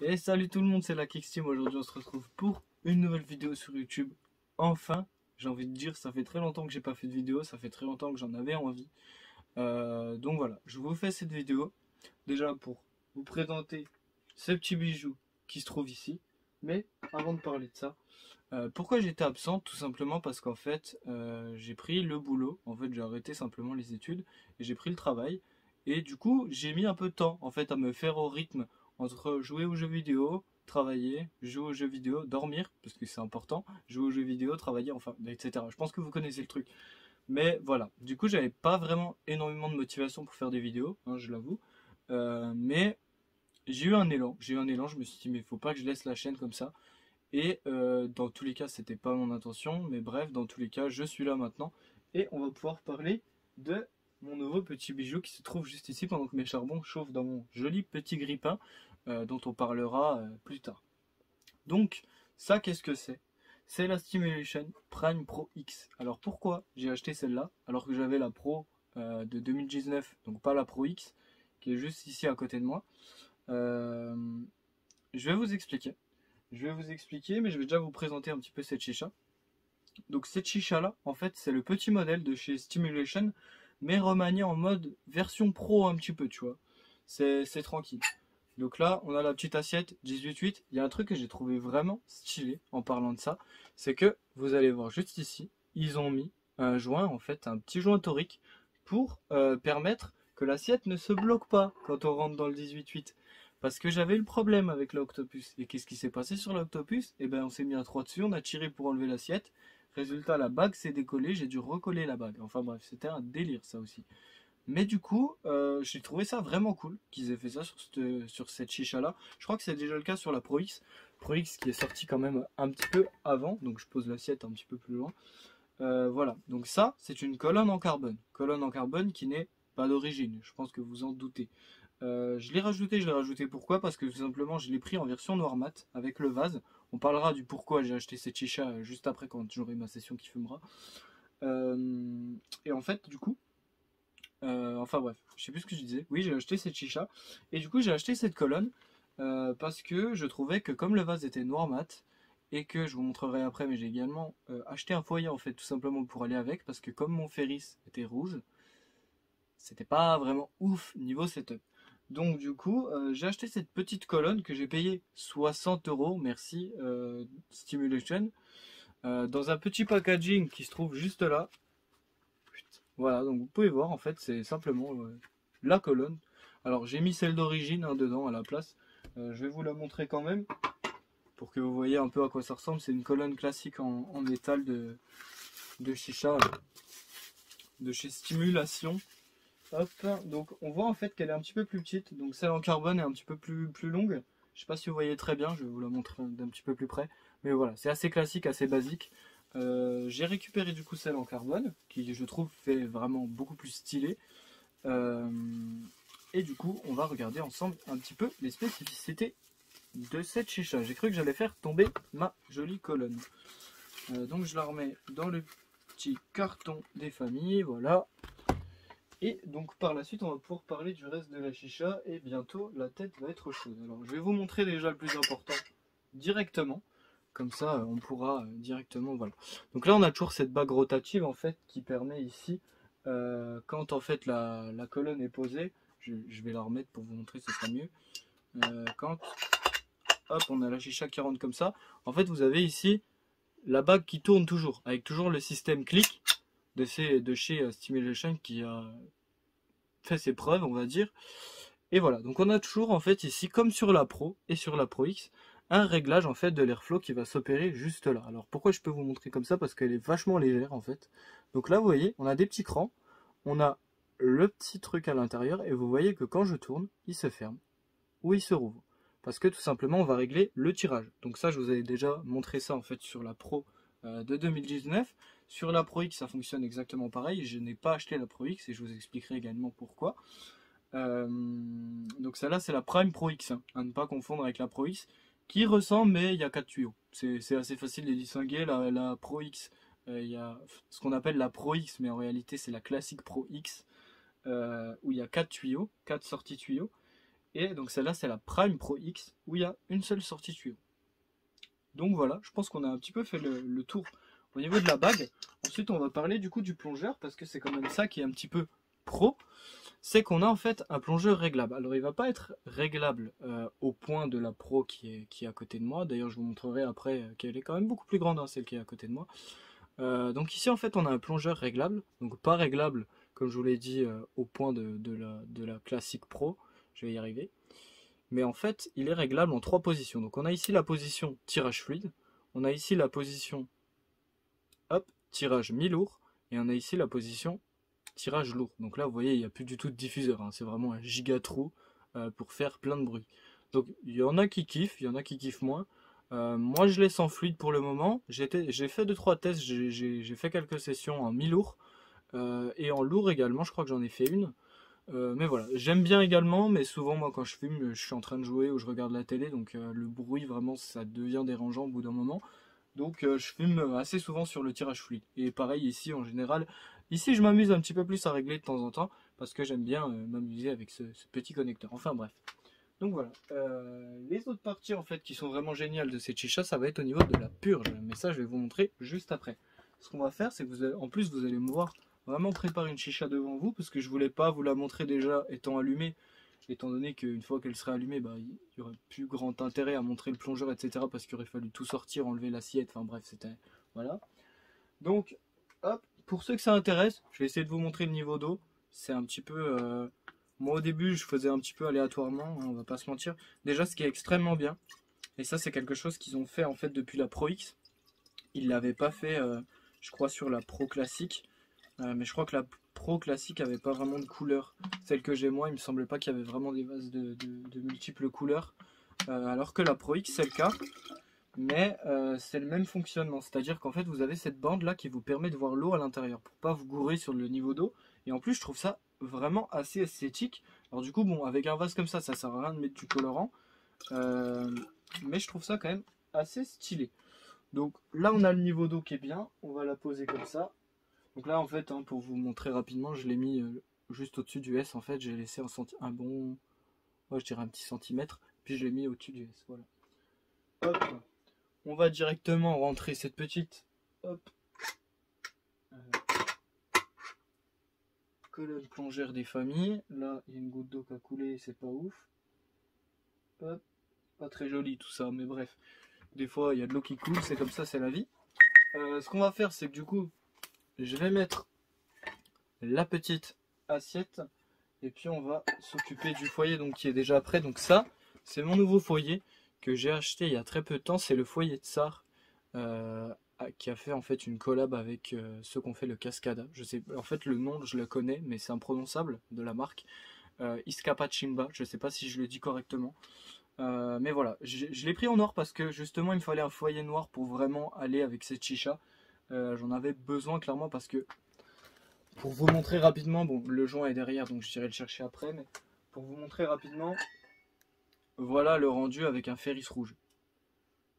Et salut tout le monde, c'est la Kixteam. Aujourd'hui on se retrouve pour une nouvelle vidéo sur YouTube. Enfin, j'ai envie de dire, ça fait très longtemps que j'ai pas fait de vidéo, ça fait très longtemps que j'en avais envie. Donc voilà, je vous fais cette vidéo déjà pour vous présenter ce petit bijou qui se trouve ici. Mais avant de parler de ça, pourquoi j'étais absent? Tout simplement parce qu'en fait, j'ai pris le boulot. En fait, j'ai arrêté simplement les études et j'ai pris le travail. Et du coup, j'ai mis un peu de temps en fait à me faire au rythme entre jouer aux jeux vidéo, travailler, jouer aux jeux vidéo, dormir parce que c'est important, jouer aux jeux vidéo, travailler, enfin, etc. Je pense que vous connaissez le truc. Mais voilà, du coup, j'avais pas vraiment énormément de motivation pour faire des vidéos, hein, je l'avoue. Mais j'ai eu un élan, je me suis dit mais il faut pas que je laisse la chaîne comme ça. Et dans tous les cas, c'était pas mon intention, mais bref, dans tous les cas, je suis là maintenant et on va pouvoir parler de mon nouveau petit bijou qui se trouve juste ici pendant que mes charbons chauffent dans mon joli petit grille-pain dont on parlera plus tard. Donc, ça, qu'est-ce que c'est? C'est la Stimulation Prime Pro X. Alors pourquoi j'ai acheté celle-là alors que j'avais la Pro de 2019, donc pas la Pro X, qui est juste ici à côté de moi. Euh, je vais vous expliquer. Mais je vais déjà vous présenter un petit peu cette chicha. Donc cette chicha là, en fait, c'est le petit modèle de chez Stimulation, mais remanié en mode version pro un petit peu, tu vois. C'est tranquille. Donc là, on a la petite assiette 18/8. Il y a un truc que j'ai trouvé vraiment stylé en parlant de ça, c'est que vous allez voir juste ici, ils ont mis un joint, en fait, un petit joint torique pour permettre que l'assiette ne se bloque pas quand on rentre dans le 18/8. Parce que j'avais eu le problème avec l'octopus. Et qu'est-ce qui s'est passé sur l'octopus? Eh ben, on s'est mis à trois dessus, on a tiré pour enlever l'assiette. Résultat, la bague s'est décollée, j'ai dû recoller la bague. Enfin bref, c'était un délire ça aussi. Mais du coup, j'ai trouvé ça vraiment cool qu'ils aient fait ça sur cette chicha-là. Je crois que c'est déjà le cas sur la Pro X. Pro X qui est sorti quand même un petit peu avant, donc je pose l'assiette un petit peu plus loin. Voilà, donc ça, c'est une colonne en carbone. Colonne en carbone qui n'est pas d'origine, je pense que vous en doutez. Je l'ai rajouté pourquoi? Parce que tout simplement, je l'ai pris en version noir mat avec le vase. On parlera du pourquoi j'ai acheté cette chicha juste après quand j'aurai ma session qui fumera. Et en fait, du coup, enfin bref, je sais plus ce que je disais. Oui, j'ai acheté cette chicha. Et du coup, j'ai acheté cette colonne parce que je trouvais que comme le vase était noir mat, et que je vous montrerai après, mais j'ai également acheté un foyer en fait, tout simplement pour aller avec, parce que comme mon Ferris était rouge, c'était pas vraiment ouf niveau setup. Donc du coup, j'ai acheté cette petite colonne que j'ai payé 60 euros, merci Stimulation, dans un petit packaging qui se trouve juste là. Voilà, donc vous pouvez voir, en fait, c'est simplement la colonne. Alors, j'ai mis celle d'origine dedans à la place. Je vais vous la montrer quand même pour que vous voyez un peu à quoi ça ressemble. C'est une colonne classique en métal de chicha, de chez Stimulation. Hop, donc on voit en fait qu'elle est un petit peu plus petite. Donc celle en carbone est un petit peu plus longue. Je sais pas si vous voyez très bien, je vais vous la montrer d'un petit peu plus près. Mais voilà, c'est assez classique, assez basique. J'ai récupéré du coup celle en carbone, qui je trouve fait vraiment beaucoup plus stylé. Euh, et du coup, on va regarder ensemble un petit peu les spécificités de cette chicha. J'ai cru que j'allais faire tomber ma jolie colonne. Donc je la remets dans le petit carton des familles, voilà. Et donc par la suite, on va pouvoir parler du reste de la chicha et bientôt la tête va être chaude. Alors je vais vous montrer déjà le plus important directement. Comme ça, on pourra directement, voilà. Donc là, on a toujours cette bague rotative en fait qui permet ici, quand en fait la colonne est posée, je vais la remettre pour vous montrer, ce sera mieux. Quand, hop, on a la chicha qui rentre comme ça. En fait, vous avez ici la bague qui tourne toujours, avec toujours le système clic de chez Stimulation qui a fait ses preuves, on va dire. Et voilà, donc on a toujours en fait ici, comme sur la Pro et sur la Pro X, un réglage en fait de l'airflow qui va s'opérer juste là. Alors pourquoi je peux vous montrer comme ça? Parce qu'elle est vachement légère en fait. Donc là vous voyez, on a des petits crans, on a le petit truc à l'intérieur et vous voyez que quand je tourne, il se ferme ou il se rouvre. Parce que tout simplement on va régler le tirage. Donc ça je vous avais déjà montré ça en fait sur la Pro de 2019. Sur la Pro X ça fonctionne exactement pareil. Je n'ai pas acheté la Pro X et je vous expliquerai également pourquoi. Donc celle-là c'est la Prime Pro X, hein, à ne pas confondre avec la Pro X qui ressemble mais il y a 4 tuyaux. C'est assez facile de les distinguer. La Pro X, il y a ce qu'on appelle la Pro X mais en réalité c'est la classique Pro X où il y a 4 tuyaux, 4 sorties tuyaux. Et donc celle-là, c'est la Prime Pro X, où il y a une seule sortie tuyau. Donc voilà, je pense qu'on a un petit peu fait le tour au niveau de la bague. Ensuite, on va parler du coup du plongeur, parce que c'est quand même ça qui est un petit peu pro. C'est qu'on a en fait un plongeur réglable. Alors il va pas être réglable au point de la Pro qui est à côté de moi. D'ailleurs, je vous montrerai après qu'elle est quand même beaucoup plus grande, hein, celle qui est à côté de moi. Donc ici, en fait, on a un plongeur réglable. Donc pas réglable, comme je vous l'ai dit, au point de la classique Pro. Je vais y arriver. Mais en fait, il est réglable en 3 positions. Donc on a ici la position tirage fluide, on a ici la position hop, tirage mi-lourd, et on a ici la position tirage lourd. Donc là, vous voyez, il n'y a plus du tout de diffuseur, hein. C'est vraiment un giga trou pour faire plein de bruit. Donc il y en a qui kiffent, il y en a qui kiffent moins. Moi, je laisse en fluide pour le moment. J'ai fait 2-3 tests, j'ai fait quelques sessions en mi-lourd et en lourd également, je crois que j'en ai fait une. Mais voilà, j'aime bien également, mais souvent moi quand je fume, je suis en train de jouer ou je regarde la télé, donc le bruit vraiment ça devient dérangeant au bout d'un moment. Donc je fume assez souvent sur le tirage fluide. Et pareil ici en général, ici je m'amuse un petit peu plus à régler de temps en temps, parce que j'aime bien m'amuser avec ce petit connecteur. Enfin bref. Donc voilà, les autres parties en fait qui sont vraiment géniales de cette chicha, ça va être au niveau de la purge. Mais ça je vais vous montrer juste après. Ce qu'on va faire, c'est que en plus vous allez me voir vraiment préparer une chicha devant vous, parce que je voulais pas vous la montrer déjà étant allumée, étant donné qu'une fois qu'elle serait allumée, bah, il y aurait plus grand intérêt à montrer le plongeur, etc. Parce qu'il aurait fallu tout sortir, enlever l'assiette, enfin bref, c'était... Voilà. Donc, hop, pour ceux que ça intéresse, je vais essayer de vous montrer le niveau d'eau. C'est un petit peu... Moi au début, je faisais un petit peu aléatoirement, hein, on va pas se mentir. Déjà, ce qui est extrêmement bien, et ça c'est quelque chose qu'ils ont fait en fait depuis la Pro X. Ils l'avaient pas fait, je crois, sur la Pro classique. Mais je crois que la Pro classique avait pas vraiment de couleur. Celle que j'ai moi, il me semblait pas qu'il y avait vraiment des vases de multiples couleurs. Alors que la Pro X, c'est le cas. Mais c'est le même fonctionnement. C'est-à-dire qu'en fait, vous avez cette bande là qui vous permet de voir l'eau à l'intérieur pour pas vous gourer sur le niveau d'eau. Et en plus, je trouve ça vraiment assez esthétique. Alors du coup, bon, avec un vase comme ça sert à rien de mettre du colorant. Mais je trouve ça quand même assez stylé. Donc là, on a le niveau d'eau qui est bien. On va la poser comme ça. Donc là, en fait, hein, pour vous montrer rapidement, je l'ai mis juste au-dessus du S. En fait, j'ai laissé un bon, ouais, je dirais un petit centimètre. Puis je l'ai mis au-dessus du S. Voilà. Hop. On va directement rentrer cette petite, hop, euh, colonne plongère des familles. Là, il y a une goutte d'eau qui a coulé, c'est pas ouf. Hop. Pas très joli tout ça, mais bref. Des fois, il y a de l'eau qui coule, c'est comme ça, c'est la vie. Ce qu'on va faire, c'est que du coup, je vais mettre la petite assiette et puis on va s'occuper du foyer donc qui est déjà prêt. Donc ça, c'est mon nouveau foyer que j'ai acheté il y a très peu de temps. C'est le foyer de Tsar qui a fait en fait une collab avec ceux qui ont fait le Cascada. Je sais, en fait le nom je le connais, mais c'est imprononçable de la marque. Iskapachimba, je sais pas si je le dis correctement. Mais voilà, je l'ai pris en noir parce que justement il me fallait un foyer noir pour vraiment aller avec cette chicha. J'en avais besoin clairement parce que pour vous montrer rapidement, bon le joint est derrière donc je dirais le chercher après, mais pour vous montrer rapidement, voilà le rendu avec un Ferris rouge.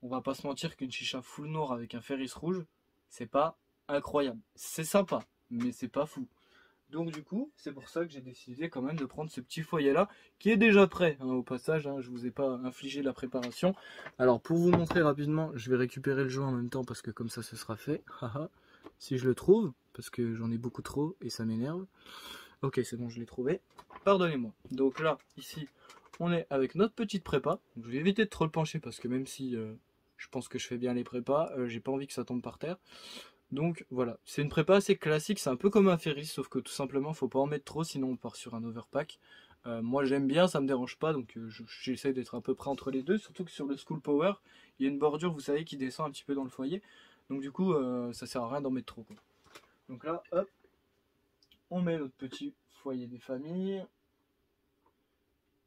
On va pas se mentir qu'une chicha full noir avec un Ferris rouge, c'est pas incroyable. C'est sympa, mais c'est pas fou. Donc du coup, c'est pour ça que j'ai décidé quand même de prendre ce petit foyer là, qui est déjà prêt, hein, au passage, hein, je vous ai pas infligé la préparation. Alors pour vous montrer rapidement, je vais récupérer le joint en même temps parce que comme ça ce sera fait. Si je le trouve, parce que j'en ai beaucoup trop et ça m'énerve. Ok, c'est bon, je l'ai trouvé. Pardonnez-moi. Donc là, ici, on est avec notre petite prépa. Donc, je vais éviter de trop le pencher parce que même si je pense que je fais bien les prépas, j'ai pas envie que ça tombe par terre. Donc voilà, c'est une prépa assez classique, c'est un peu comme un Ferris, sauf que tout simplement, faut pas en mettre trop, sinon on part sur un overpack. Moi j'aime bien, ça me dérange pas, donc j'essaie d'être à peu près entre les deux, surtout que sur le School Power, il y a une bordure, vous savez, qui descend un petit peu dans le foyer. Donc du coup, ça sert à rien d'en mettre trop, quoi. Donc là, hop, on met notre petit foyer des familles.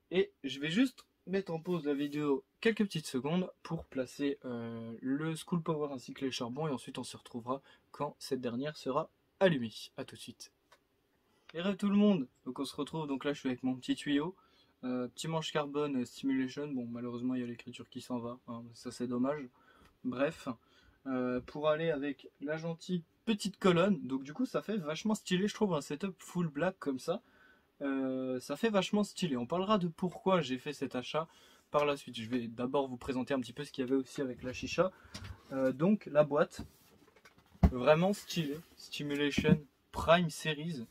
Et je vais juste mettre en pause la vidéo quelques petites secondes pour placer le School Power ainsi que les charbons et ensuite on se retrouvera quand cette dernière sera allumée. A tout de suite. Et re tout le monde, donc on se retrouve, donc là je suis avec mon petit tuyau, petit manche carbone stimulation, bon malheureusement il y a l'écriture qui s'en va, hein, ça c'est dommage, bref, pour aller avec la gentille petite colonne, donc du coup ça fait vachement stylé je trouve un setup full black comme ça. ça fait vachement stylé. On parlera de pourquoi j'ai fait cet achat par la suite. Je vais d'abord vous présenter un petit peu ce qu'il y avait aussi avec la chicha. Donc la boîte, vraiment stylée, Stimulation Prime Series.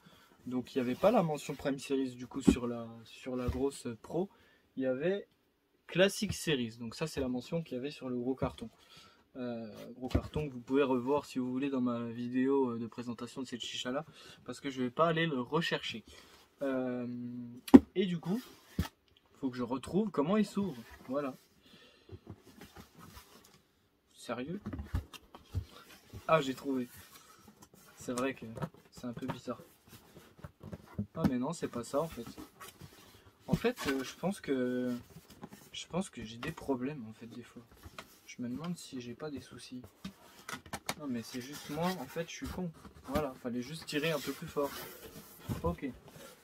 Donc il n'y avait pas la mention Prime Series du coup sur la grosse Pro. Il y avait Classic Series. Donc ça c'est la mention qu'il y avait sur le gros carton. Gros carton que vous pouvez revoir si vous voulez dans ma vidéo de présentation de cette chicha là. Parce que je ne vais pas aller le rechercher. Et du coup, faut que je retrouve comment il s'ouvre. Voilà. Sérieux? Ah, j'ai trouvé. C'est vrai que c'est un peu bizarre. Ah mais non, c'est pas ça en fait. En fait, je pense que j'ai des problèmes en fait des fois. Je me demande si j'ai pas des soucis. Non mais c'est juste moi, en fait, je suis con. Voilà, fallait juste tirer un peu plus fort. Ok.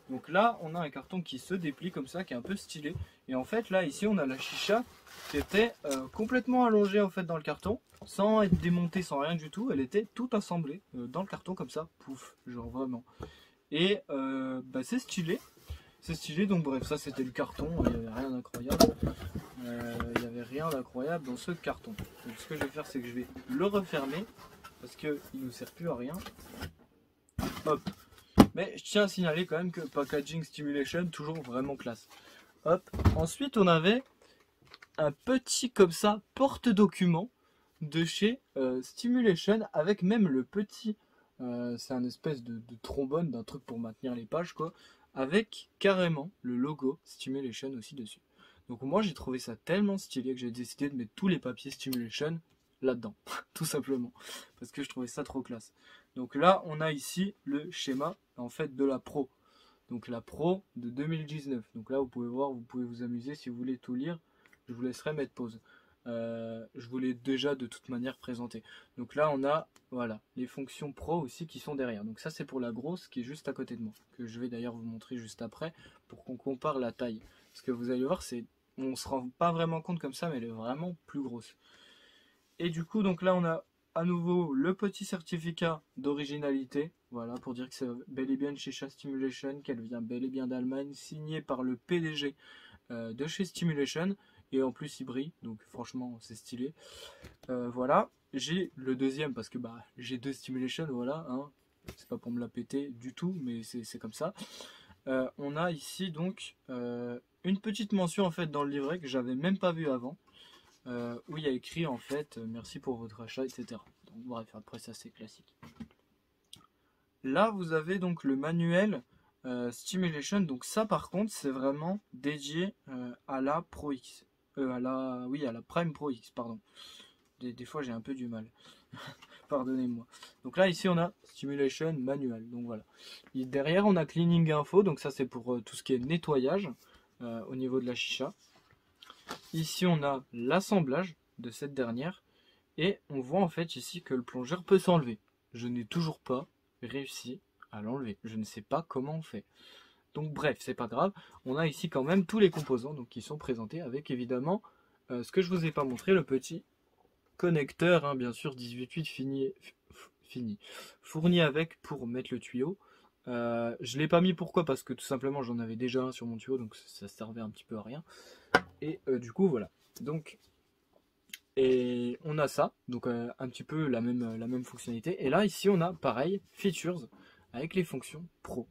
Donc là, on a un carton qui se déplie comme ça, qui est un peu stylé. Et en fait, là, ici, on a la chicha qui était complètement allongée en fait dans le carton, sans être démontée, sans rien du tout. Elle était toute assemblée dans le carton comme ça, pouf, genre vraiment. Et bah, c'est stylé. C'est stylé, donc bref, ça c'était le carton, il n'y avait rien d'incroyable. Il n'y avait rien d'incroyable dans ce carton. Donc ce que je vais faire, c'est que je vais le refermer, parce qu'il ne nous sert plus à rien. Hop. Mais je tiens à signaler quand même que Packaging Stimulation, toujours vraiment classe. Hop. Ensuite, on avait un petit comme ça porte-document de chez Stimulation, avec même le petit, c'est un espèce de trombone, d'un truc pour maintenir les pages quoi, avec carrément le logo Stimulation aussi dessus. Donc moi j'ai trouvé ça tellement stylé que j'ai décidé de mettre tous les papiers Stimulation là-dedans, tout simplement, parce que je trouvais ça trop classe. Donc là on a ici le schéma en fait de la Pro, donc la Pro de 2019. Donc là vous pouvez voir, vous pouvez vous amuser si vous voulez tout lire. Je vous laisserai mettre pause. Je vous l'ai déjà de toute manière présenté. Donc là on a voilà les fonctions Pro aussi qui sont derrière. Donc ça c'est pour la grosse qui est juste à côté de moi, que je vais d'ailleurs vous montrer juste après pour qu'on compare la taille. Parce que vous allez voir, on se rend pas vraiment compte comme ça, mais elle est vraiment plus grosse. Et du coup donc là on a à nouveau le petit certificat d'originalité, voilà, pour dire que c'est bel et bien de chez Stimulation, qu'elle vient bel et bien d'Allemagne, signée par le PDG de chez Stimulation, et en plus il brille, donc franchement c'est stylé. Voilà, j'ai le deuxième parce que bah j'ai deux Stimulation, voilà, hein. C'est pas pour me la péter du tout, mais c'est comme ça. On a ici donc une petite mention en fait dans le livret que j'avais même pas vu avant, où il y a écrit en fait merci pour votre achat, etc. Donc bref, après ça c'est classique. Là vous avez donc le manuel Stimulation, donc ça par contre c'est vraiment dédié à la Pro X, à la Prime Pro X, pardon. Des fois j'ai un peu du mal, pardonnez-moi. Donc là ici on a Stimulation manuel, donc voilà. Et derrière on a Cleaning Info, donc ça c'est pour tout ce qui est nettoyage au niveau de la chicha. Ici on a l'assemblage de cette dernière, et on voit en fait ici que le plongeur peut s'enlever. Je n'ai toujours pas réussi à l'enlever, je ne sais pas comment on fait. Donc bref, c'est pas grave, on a ici quand même tous les composants donc, qui sont présentés, avec évidemment ce que je vous ai pas montré, le petit connecteur, hein, bien sûr 18.8 fini, fourni avec pour mettre le tuyau. Je l'ai pas mis, pourquoi? Parce que tout simplement j'en avais déjà un sur mon tuyau, donc ça servait un petit peu à rien. Et du coup voilà, donc et on a ça, donc un petit peu la même fonctionnalité. Et là ici on a pareil, features avec les fonctions pro.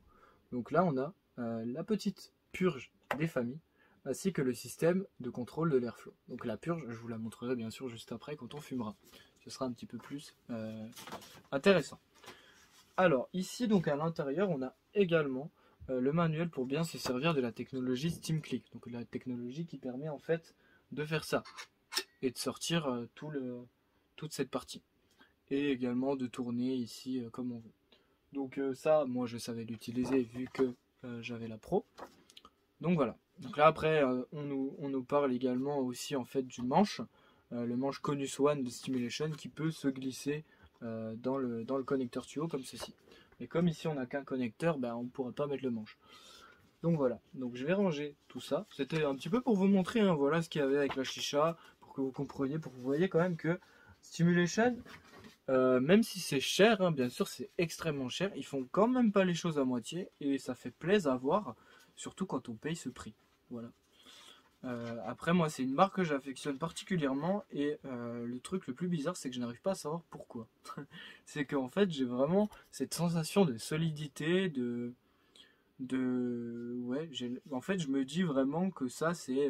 Donc là on a la petite purge des familles, ainsi que le système de contrôle de l'airflow. Donc la purge, je vous la montrerai bien sûr juste après quand on fumera. Ce sera un petit peu plus intéressant. Alors ici donc à l'intérieur on a également le manuel pour bien se servir de la technologie SteamClick. Donc la technologie qui permet en fait de faire ça et de sortir toute cette partie. Et également de tourner ici comme on veut. Donc ça, moi je savais l'utiliser vu que j'avais la Pro. Donc voilà. Donc là après, on nous parle également aussi en fait du manche. Le manche Conus One de Stimulation qui peut se glisser dans le connecteur tuyau comme ceci. Et comme ici on n'a qu'un connecteur, ben, on ne pourra pas mettre le manche. Donc voilà, donc je vais ranger tout ça. C'était un petit peu pour vous montrer hein, voilà ce qu'il y avait avec la chicha, pour que vous compreniez, pour que vous voyez quand même que Stimulation, Même si c'est cher, hein, bien sûr, c'est extrêmement cher. Ils font quand même pas les choses à moitié et ça fait plaisir à voir, surtout quand on paye ce prix. Voilà. Après, moi, c'est une marque que j'affectionne particulièrement et le truc le plus bizarre, c'est que je n'arrive pas à savoir pourquoi. C'est qu'en fait, j'ai vraiment cette sensation de solidité, ouais, en fait, je me dis vraiment que ça, c'est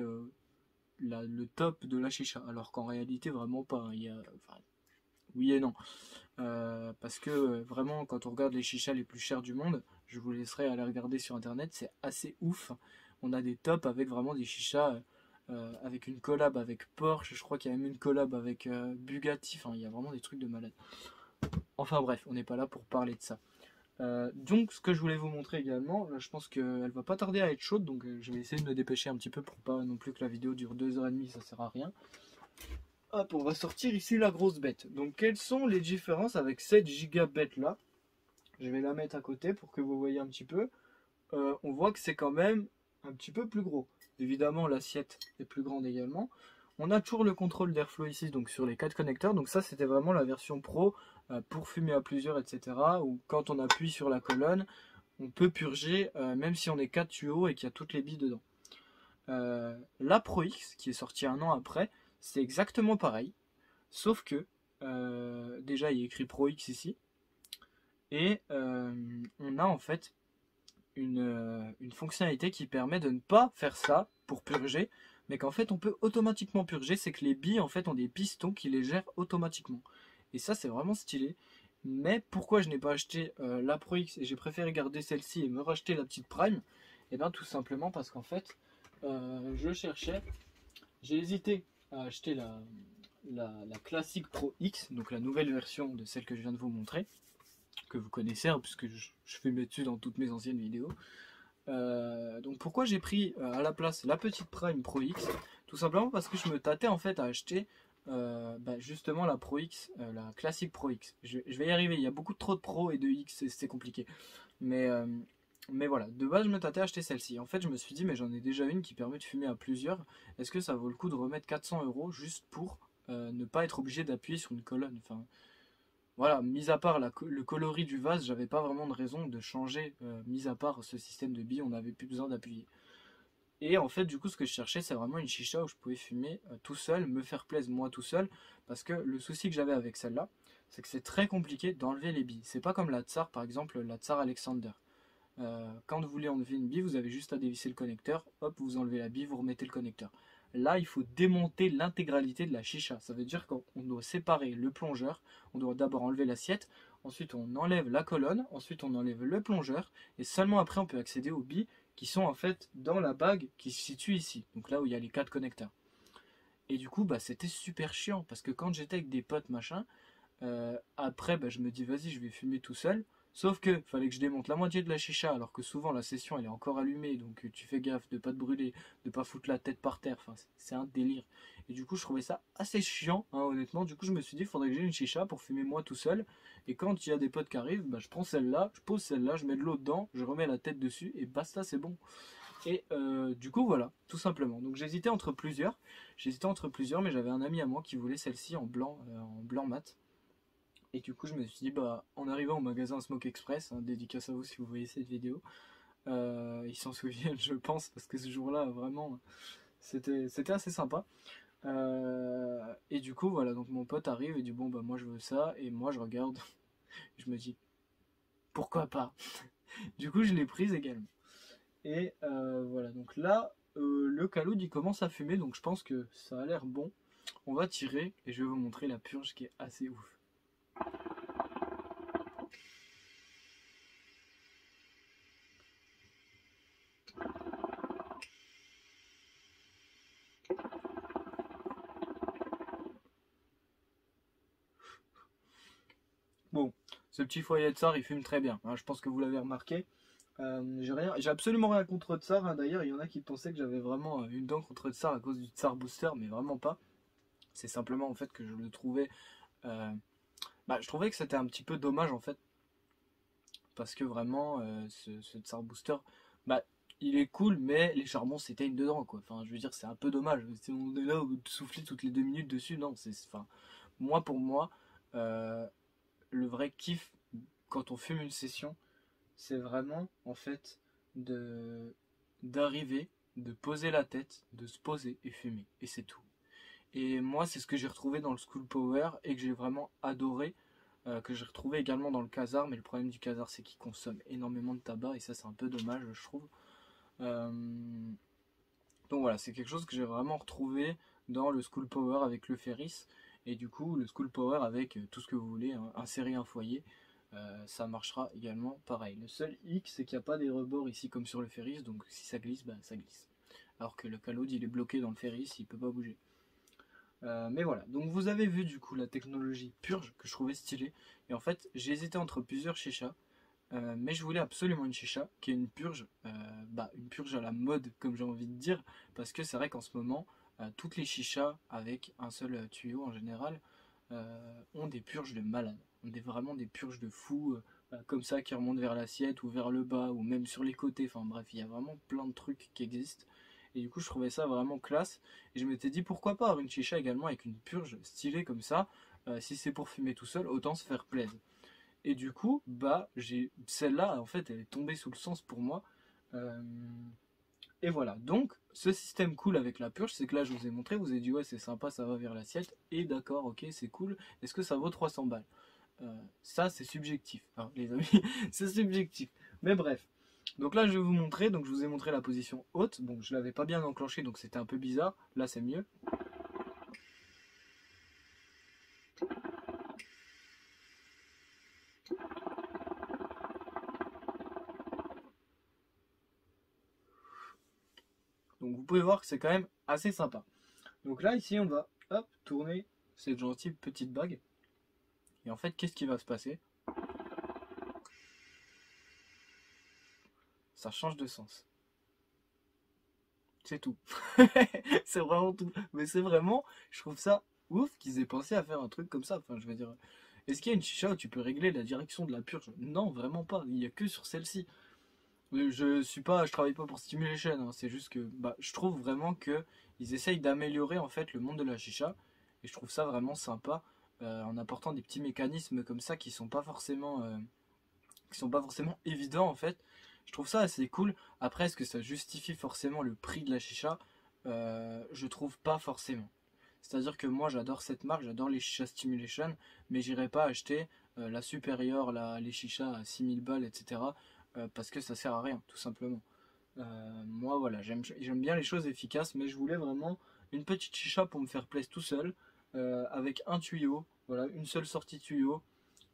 le top de la chicha, alors qu'en réalité, vraiment pas, hein. Enfin, oui et non. Parce que vraiment, quand on regarde les chichas les plus chers du monde, je vous laisserai aller regarder sur internet, c'est assez ouf. On a des tops avec vraiment des chichas, avec une collab avec Porsche, je crois qu'il y a même une collab avec Bugatti, enfin, il y a vraiment des trucs de malade. Enfin bref, on n'est pas là pour parler de ça. Donc, ce que je voulais vous montrer également, là, je pense qu'elle va pas tarder à être chaude, donc je vais essayer de me dépêcher un petit peu pour pas non plus que la vidéo dure 2h30, ça sert à rien. Hop, on va sortir ici la grosse bête. Donc, quelles sont les différences avec cette giga bête là? Je vais la mettre à côté pour que vous voyez un petit peu. On voit que c'est quand même un petit peu plus gros. Évidemment, l'assiette est plus grande également. On a toujours le contrôle d'airflow ici, donc sur les 4 connecteurs. Donc ça, c'était vraiment la version pro pour fumer à plusieurs, etc. Ou quand on appuie sur la colonne, on peut purger même si on est 4 tuyaux et qu'il y a toutes les billes dedans. La Pro X, qui est sortie un an après, c'est exactement pareil. Sauf que, déjà, il y a écrit Pro X ici. Et on a en fait une fonctionnalité qui permet de ne pas faire ça pour purger, mais qu'en fait on peut automatiquement purger, c'est que les billes en fait ont des pistons qui les gèrent automatiquement. Et ça c'est vraiment stylé. Mais pourquoi je n'ai pas acheté la Pro X et j'ai préféré garder celle-ci et me racheter la petite Prime? Et bien tout simplement parce qu'en fait je cherchais, j'ai hésité à acheter la classique Pro X, donc la nouvelle version de celle que je viens de vous montrer, que vous connaissez, hein, puisque je fais mes dessus dans toutes mes anciennes vidéos. Donc pourquoi j'ai pris à la place la petite Prime Pro X? Tout simplement parce que je me tâtais en fait à acheter justement la Pro X, la classique Pro X. Je vais y arriver, il y a beaucoup trop de Pro et de X, c'est compliqué. Mais voilà, de base je me tâtais à acheter celle-ci. En fait je me suis dit mais j'en ai déjà une qui permet de fumer à plusieurs. Est-ce que ça vaut le coup de remettre 400 € juste pour ne pas être obligé d'appuyer sur une colonne? Enfin, voilà, mis à part le coloris du vase, j'avais pas vraiment de raison de changer, mis à part ce système de billes, on n'avait plus besoin d'appuyer. Et en fait, du coup, ce que je cherchais, c'est vraiment une chicha où je pouvais fumer tout seul, me faire plaisir moi tout seul, parce que le souci que j'avais avec celle-là, c'est que c'est très compliqué d'enlever les billes. C'est pas comme la Tsar, par exemple, la Tsar Alexander. Quand vous voulez enlever une bille, vous avez juste à dévisser le connecteur, hop, vous enlevez la bille, vous remettez le connecteur. Là, il faut démonter l'intégralité de la chicha. Ça veut dire qu'on doit séparer le plongeur, on doit d'abord enlever l'assiette, ensuite on enlève la colonne, ensuite on enlève le plongeur, et seulement après on peut accéder aux billes qui sont en fait dans la bague qui se situe ici, donc là où il y a les 4 connecteurs. Et du coup, c'était super chiant, parce que quand j'étais avec des potes, machin, après, je me dis, vas-y, je vais fumer tout seul. Sauf que fallait que je démonte la moitié de la chicha, alors que souvent la session elle est encore allumée, donc tu fais gaffe de pas te brûler, de pas foutre la tête par terre. Enfin, c'est un délire. Et du coup, je trouvais ça assez chiant, hein, honnêtement. Du coup, je me suis dit, il faudrait que j'ai une chicha pour fumer moi tout seul. Et quand il y a des potes qui arrivent, je prends celle-là, je pose celle-là, je mets de l'eau dedans, je remets la tête dessus et basta, c'est bon. Et du coup, voilà, tout simplement. Donc j'hésitais entre plusieurs. Mais j'avais un ami à moi qui voulait celle-ci en blanc mat. Et du coup, je me suis dit, en arrivant au magasin Smoke Express, hein, dédicace à vous si vous voyez cette vidéo, ils s'en souviennent, je pense, parce que ce jour-là, vraiment, c'était assez sympa. Et du coup, voilà, donc mon pote arrive et dit, bon, moi je veux ça, et moi je regarde, je me dis, pourquoi pas? Du coup, je l'ai prise également. Et voilà, donc là, le caloud il commence à fumer, donc je pense que ça a l'air bon. On va tirer et je vais vous montrer la purge qui est assez ouf. Bon, ce petit foyer de Tsar, il fume très bien, hein, je pense que vous l'avez remarqué. J'ai absolument rien contre Tsar, hein. D'ailleurs, il y en a qui pensaient que j'avais vraiment une dent contre Tsar à cause du Tsar Booster, mais vraiment pas. C'est simplement en fait que je le trouvais, euh, je trouvais que c'était un petit peu dommage en fait, parce que vraiment ce Tsar Booster, bah il est cool, mais les charbons s'éteignent dedans quoi. Enfin, je veux dire, c'est un peu dommage. Si on est là de souffler toutes les 2 minutes dessus, non, enfin, moi pour moi. le vrai kiff quand on fume une session, c'est vraiment en fait d'arriver, de poser la tête, de se poser et fumer. Et c'est tout. Et moi, c'est ce que j'ai retrouvé dans le School Power et que j'ai vraiment adoré, que j'ai retrouvé également dans le Khazar. Mais le problème du Khazar, c'est qu'il consomme énormément de tabac et ça, c'est un peu dommage, je trouve. Euh, donc voilà, c'est quelque chose que j'ai vraiment retrouvé dans le School Power avec le Ferris. Et du coup, le School Power avec tout ce que vous voulez, hein, insérer un foyer, ça marchera également pareil. Le seul hic, c'est qu'il n'y a pas des rebords ici comme sur le Ferris, donc si ça glisse, bah, ça glisse. Alors que le Caload, il est bloqué dans le Ferris, il peut pas bouger. Mais voilà, donc vous avez vu du coup la technologie purge que je trouvais stylée. Et en fait, j'ai hésité entre plusieurs chichas. Mais je voulais absolument une chicha qui est une purge à la mode, comme j'ai envie de dire, parce que c'est vrai qu'en ce moment, toutes les chichas avec un seul tuyau en général ont des purges de malades, vraiment des purges de fous, comme ça qui remontent vers l'assiette ou vers le bas ou même sur les côtés. Enfin bref, il y a vraiment plein de trucs qui existent. Et du coup, je trouvais ça vraiment classe. Et je m'étais dit pourquoi pas avoir une chicha également avec une purge stylée comme ça. Si c'est pour fumer tout seul, autant se faire plaisir. Et du coup, bah, j'ai celle-là, en fait, elle est tombée sous le sens pour moi. Euh, et voilà. Donc, ce système cool avec la purge, c'est que là, je vous ai montré, vous avez dit ouais, c'est sympa, ça va vers l'assiette. Et d'accord, ok, c'est cool. Est-ce que ça vaut 300 balles? Ça, c'est subjectif, hein, les amis. C'est subjectif. Mais bref. Donc là, je vais vous montrer. Donc, je vous ai montré la position haute. Bon, je l'avais pas bien enclenché, donc c'était un peu bizarre. Là, c'est mieux. Donc, vous pouvez voir que c'est quand même assez sympa. Donc là, ici, on va hop, tourner cette gentille petite bague. Et en fait, qu'est-ce qui va se passer? Ça change de sens. C'est tout. C'est vraiment tout. Mais c'est vraiment, je trouve ça ouf qu'ils aient pensé à faire un truc comme ça. Enfin, je veux dire, est-ce qu'il y a une chicha où tu peux régler la direction de la purge? Non, vraiment pas. Il n'y a que sur celle-ci. Je travaille pas pour Stimulation, hein. C'est juste que, bah, je trouve vraiment que ils essayent d'améliorer en fait le monde de la chicha. Et je trouve ça vraiment sympa en apportant des petits mécanismes comme ça qui sont pas forcément évidents en fait. Je trouve ça assez cool. Après, est-ce que ça justifie forcément le prix de la chicha? Je trouve pas forcément. C'est-à-dire que moi j'adore cette marque, j'adore les chichas Stimulation, mais j'irai pas acheter la supérieure, les chichas à 6000 balles, etc. Parce que ça sert à rien, tout simplement. Moi voilà, j'aime bien les choses efficaces, mais je voulais vraiment une petite chicha pour me faire plaisir tout seul, avec un tuyau, voilà, une seule sortie tuyau,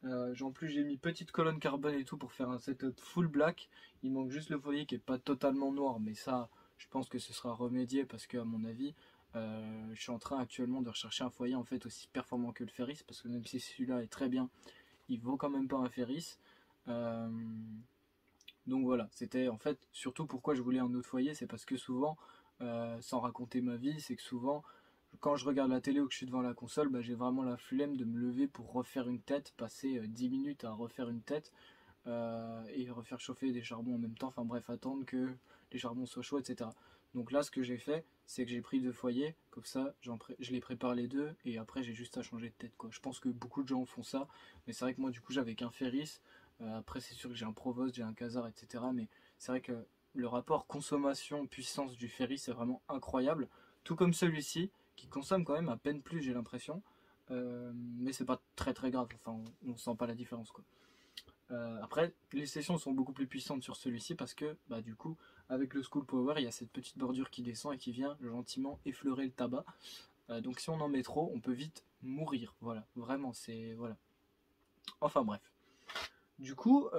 en plus j'ai mis petite colonne carbone et tout pour faire un setup full black. Il manque juste le foyer qui est pas totalement noir, mais ça je pense que ce sera remédié parce que à mon avis je suis en train actuellement de rechercher un foyer en fait aussi performant que le Ferris, parce que même si celui-là est très bien, il vaut quand même pas un Ferris. Euh, donc voilà, c'était en fait surtout pourquoi je voulais un autre foyer, c'est parce que souvent, sans raconter ma vie, c'est que souvent quand je regarde la télé ou que je suis devant la console, bah, j'ai vraiment la flemme de me lever pour refaire une tête, passer 10 minutes à refaire une tête et refaire chauffer des charbons en même temps, enfin bref, attendre que les charbons soient chauds, etc. Donc là, ce que j'ai fait, c'est que j'ai pris deux foyers, comme ça, je les prépare les deux, et après j'ai juste à changer de tête, quoi. Je pense que beaucoup de gens font ça, mais c'est vrai que moi, du coup, j'avais qu'un Ferris. Après, c'est sûr que j'ai un Provost, j'ai un Khazar, etc. Mais c'est vrai que le rapport consommation-puissance du Ferris est vraiment incroyable, tout comme celui-ci, qui consomme quand même à peine plus, j'ai l'impression. Mais c'est pas très très grave, enfin, on sent pas la différence, quoi. Après, les sessions sont beaucoup plus puissantes sur celui-ci parce que, bah, du coup, avec le School Power, il y a cette petite bordure qui descend et qui vient gentiment effleurer le tabac. Donc, si on en met trop, on peut vite mourir. Voilà, vraiment, c'est. Voilà. Enfin, bref. Du coup,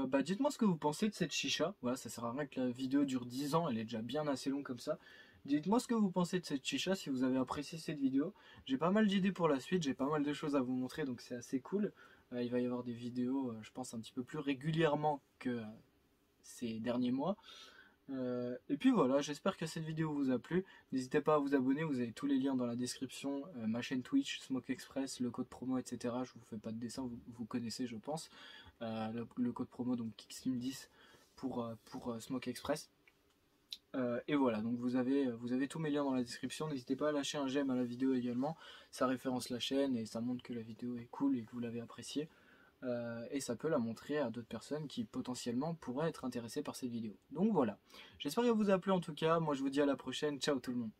bah, dites-moi ce que vous pensez de cette chicha. Voilà, ça sert à rien que la vidéo dure 10 ans, elle est déjà bien assez longue comme ça. Dites-moi ce que vous pensez de cette chicha, si vous avez apprécié cette vidéo. J'ai pas mal d'idées pour la suite, j'ai pas mal de choses à vous montrer, donc c'est assez cool. Il va y avoir des vidéos, je pense, un petit peu plus régulièrement que ces derniers mois. Et puis voilà, j'espère que cette vidéo vous a plu. N'hésitez pas à vous abonner, vous avez tous les liens dans la description. Ma chaîne Twitch, Smoke Express, le code promo, etc. Je vous fais pas de dessin, vous connaissez, je pense. Le code promo, donc Kickslim10 pour Smoke Express. Et voilà, donc vous avez tous mes liens dans la description. N'hésitez pas à lâcher un j'aime à la vidéo également. Ça référence la chaîne et ça montre que la vidéo est cool et que vous l'avez appréciée. et ça peut la montrer à d'autres personnes qui potentiellement pourraient être intéressées par cette vidéo. Donc voilà, j'espère qu'elle vous a plu en tout cas, moi je vous dis à la prochaine, ciao tout le monde.